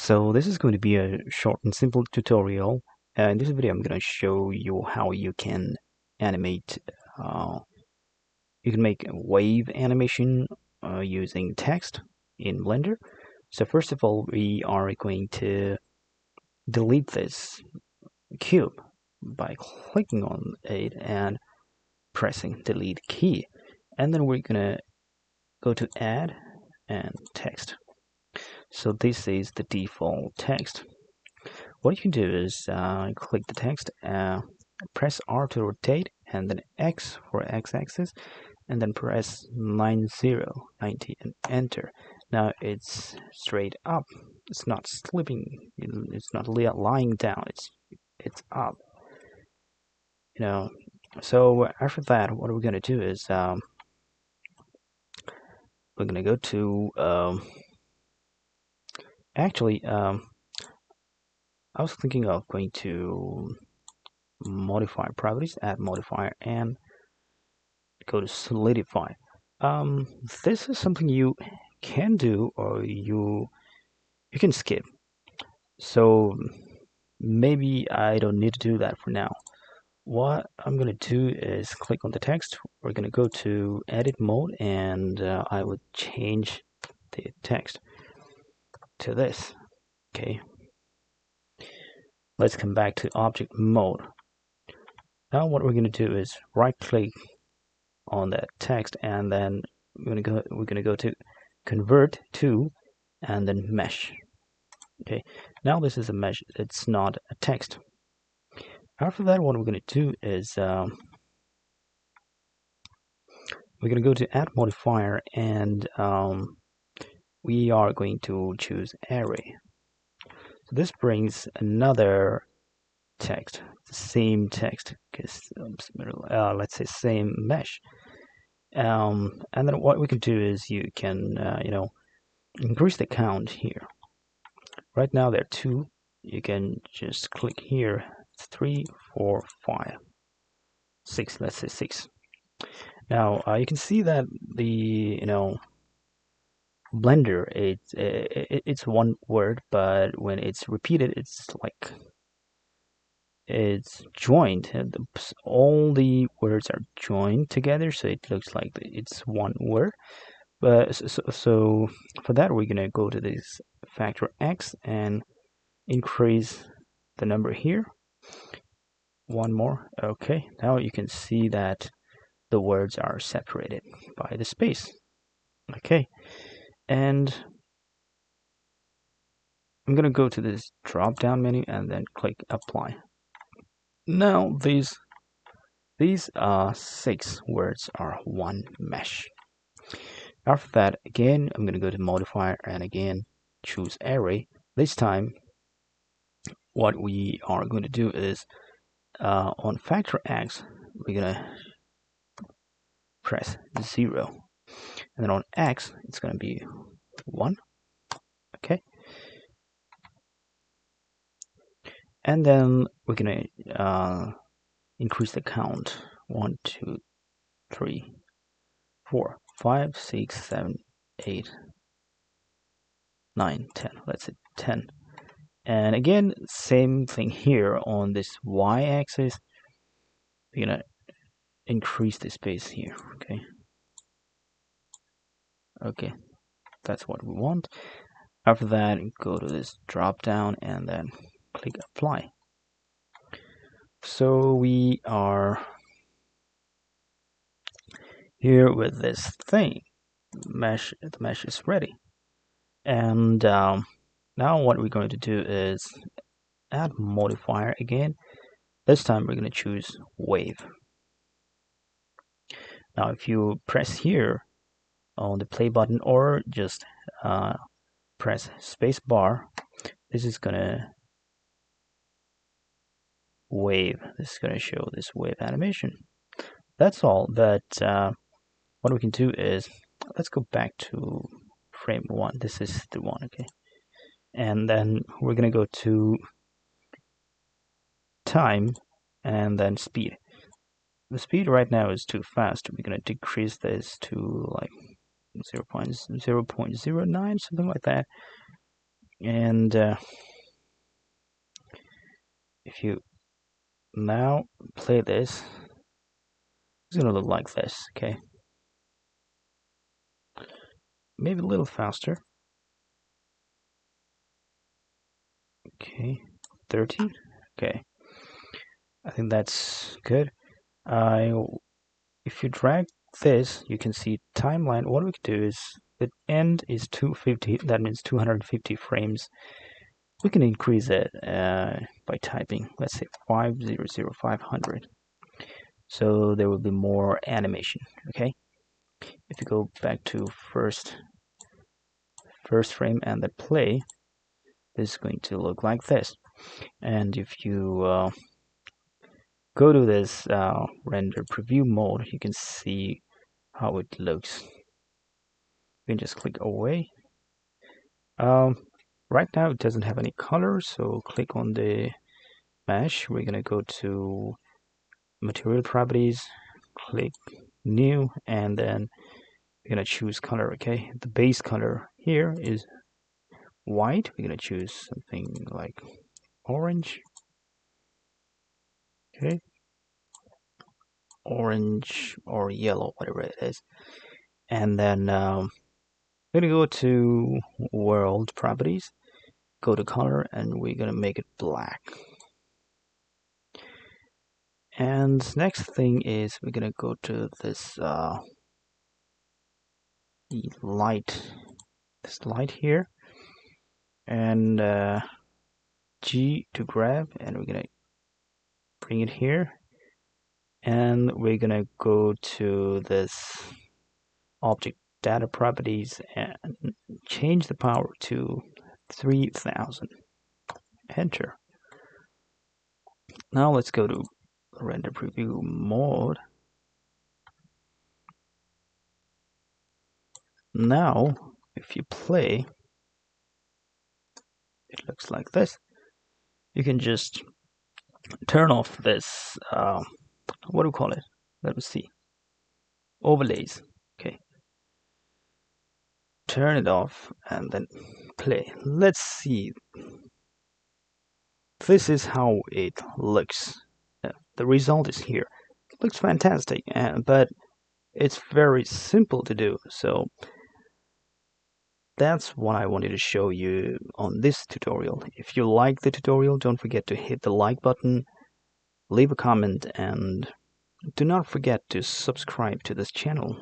So this is going to be a short and simple tutorial. In this video, I'm going to show you how you can animate. You can make a wave animation using text in Blender. So first of all, we are going to delete this cube by clicking on it and pressing delete key. And then we're going to go to add and text. So this is the default text. What you can do is click the text, press R to rotate, and then X for x-axis, and then press 90 and enter. Now it's straight up. It's not slipping. It's not lying down. It's up. So after that, what we're gonna do is we're gonna go to I was thinking of going to modifier properties, add modifier, and go to solidify. This is something you can do, or you can skip. So maybe I don't need to do that for now. What I'm gonna do is click on the text. We're gonna go to edit mode, and I would change the text to this. Okay. Let's come back to object mode. Now what we're going to do is right click on that text, and then we're going to go to convert to, and then mesh. Okay, now this is a mesh, it's not a text. After that, what we're going to do is we're going to go to add modifier, and we are going to choose array. So this brings another text, the same text, because let's say same mesh. And then what we can do is you can increase the count here. Right now there are 2. You can just click here. It's 3, 4, 5, 6. Let's say 6. Now you can see that the Blender, it's one word, but when it's repeated, it's like it's joined. All the words are joined together, so it looks like it's one word. But so for that, we're gonna go to this factor X and increase the number here. One more. Okay, now you can see that the words are separated by the space. Okay, and I'm gonna go to this drop down menu and then click apply. Now these 6 words are one mesh. After that, again, I'm gonna go to modifier and again choose array. This time, what we are going to do is on factor X, we're gonna press 0, and then on X, it's gonna be 1. Okay. And then we're gonna increase the count. 1, 2, 3, 4, 5, 6, 7, 8, 9, 10. Let's say 10. And again, same thing here on this y-axis. We're gonna increase the space here. Okay, that's what we want. After that, go to this drop down and then click apply. So we are here with this thing. The mesh is ready. And now what we're going to do is add modifier again. This time we're going to choose wave. Now if you press here on the play button, or just press space bar, this is going to wave. This is going to show this wave animation. That's all. But what we can do is, let's go back to frame 1. This is the one. Okay, and then we're going to go to time and then speed. The speed right now is too fast. We're going to decrease this to like 0.09, something like that. And if you now play this, it's gonna look like this. Okay, maybe a little faster. Okay, 13. Okay, I think that's good. If you drag this, you can see timeline. What we can do is the end is 250. That means 250 frames. We can increase it by typing, let's say 500. So there will be more animation. Okay. If you go back to first frame and then play, this is going to look like this. And if you go to this render preview mode, you can see how it looks. You can just click away. Right now it doesn't have any color, so click on the mesh. We're gonna go to material properties, click new, and then we're gonna choose color. Okay, the base color here is white. We're gonna choose something like orange. Okay, orange or yellow, whatever it is. And then we're gonna go to world properties, go to color, and we're gonna make it black. And next thing is we're gonna go to this the light, here, and G to grab, and we're gonna bring it here, and we're gonna go to this object data properties and change the power to 3000. Enter. Now let's go to render preview mode. Now if you play, it looks like this. You can just turn off this what do we call it? Let me see. Overlays. Okay. Turn it off and then play. Let's see. This is how it looks. The result is here. It looks fantastic, but it's very simple to do. So that's what I wanted to show you on this tutorial. If you like the tutorial, don't forget to hit the like button, leave a comment, and do not forget to subscribe to this channel.